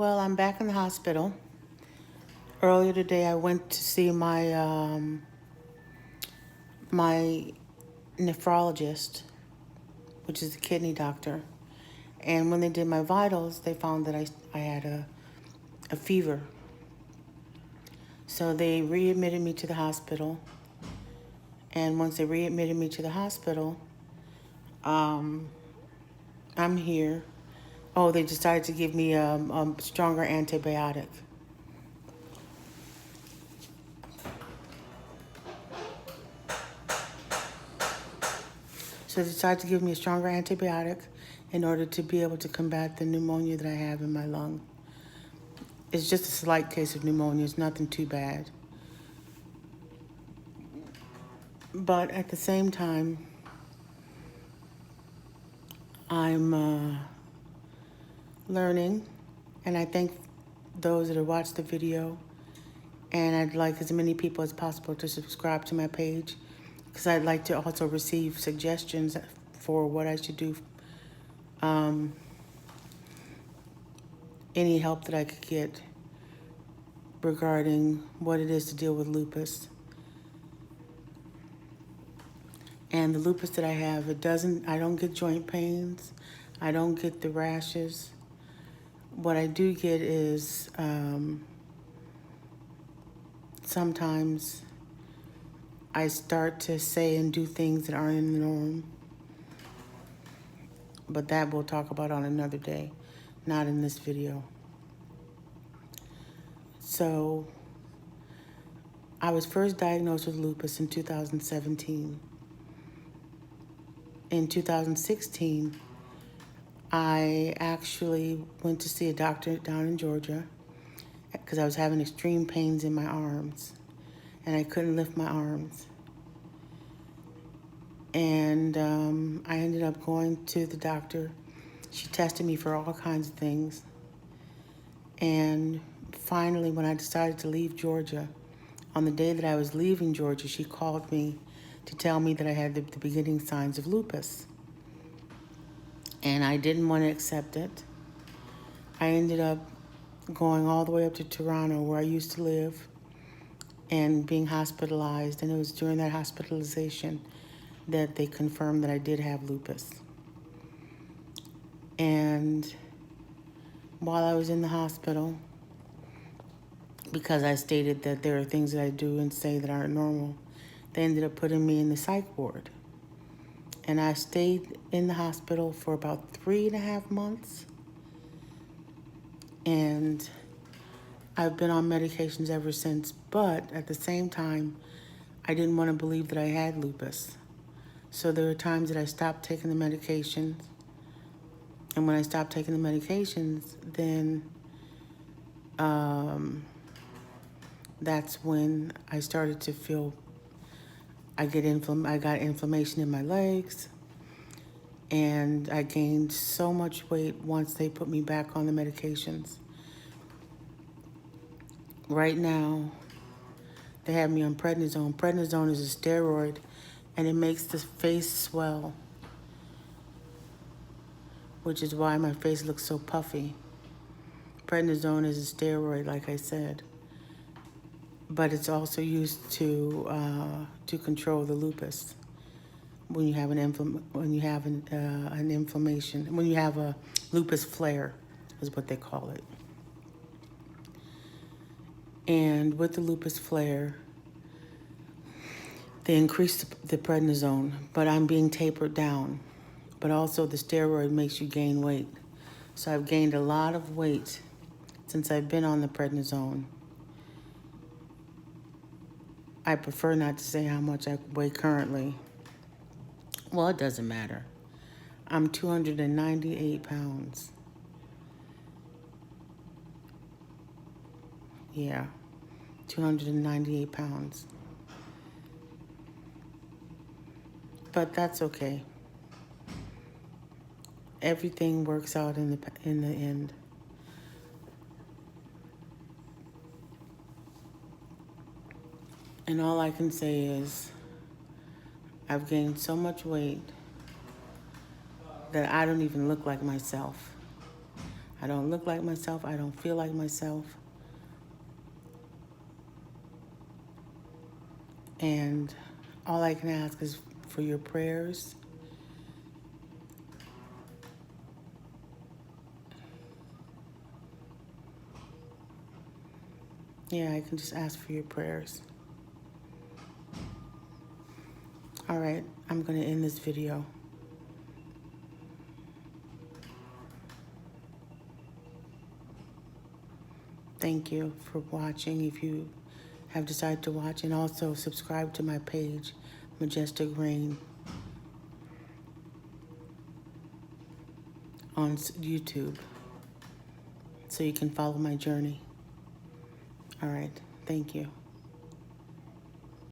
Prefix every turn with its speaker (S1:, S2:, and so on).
S1: Well, I'm back in the hospital. Earlier today, I went to see my nephrologist, which is a kidney doctor. And when they did my vitals, they found that I had a fever. So they readmitted me to the hospital. And once they readmitted me to the hospital, um, I'm here. Oh, they decided to give me a stronger antibiotic. So they decided to give me a stronger antibiotic in order to be able to combat the pneumonia that I have in my lung. It's just a slight case of pneumonia. It's nothing too bad. But at the same time, I'm learning, and I thank those that have watched the video. And I'd like as many people as possible to subscribe to my page, because I'd like to also receive suggestions for what I should do. Any help that I could get regarding what it is to deal with lupus. And the lupus that I have, I don't get joint pains. I don't get the rashes. What I do get is sometimes I start to say and do things that aren't in the norm. But that we'll talk about on another day, not in this video. So I was first diagnosed with lupus in 2017. In 2016, I actually went to see a doctor down in Georgia because I was having extreme pains in my arms and I couldn't lift my arms. And I ended up going to the doctor. She tested me for all kinds of things. And finally, when I decided to leave Georgia, on the day that I was leaving Georgia, she called me to tell me that I had the beginning signs of lupus. And I didn't want to accept it. I ended up going all the way up to Toronto, where I used to live, and being hospitalized. And it was during that hospitalization that they confirmed that I did have lupus. And while I was in the hospital, because I stated that there are things that I do and say that aren't normal, they ended up putting me in the psych ward. And I stayed in the hospital for about 3.5 months. And I've been on medications ever since. But at the same time, I didn't want to believe that I had lupus. So there were times that I stopped taking the medications. And when I stopped taking the medications, then that's when I started to feel I got inflammation in my legs, and I gained so much weight once they put me back on the medications. Right now, they have me on prednisone. Prednisone is a steroid, and it makes the face swell, which is why my face looks so puffy. Prednisone is a steroid, like I said, but it's also used to control the lupus. When you have an inflammation, when you have a lupus flare, is what they call it. And with the lupus flare, they increased the prednisone, but I'm being tapered down. But also the steroid makes you gain weight. So I've gained a lot of weight since I've been on the prednisone. I prefer not to say how much I weigh currently. Well, it doesn't matter. I'm 298 pounds. Yeah, 298 pounds. But that's okay. Everything works out in the end. And all I can say is I've gained so much weight that I don't even look like myself. I don't look like myself. I don't feel like myself. And all I can ask is for your prayers. Yeah, I can just ask for your prayers. All right, I'm going to end this video. Thank you for watching, if you have decided to watch, and also subscribe to my page, Majestic Rain, on YouTube, so you can follow my journey. All right, thank you.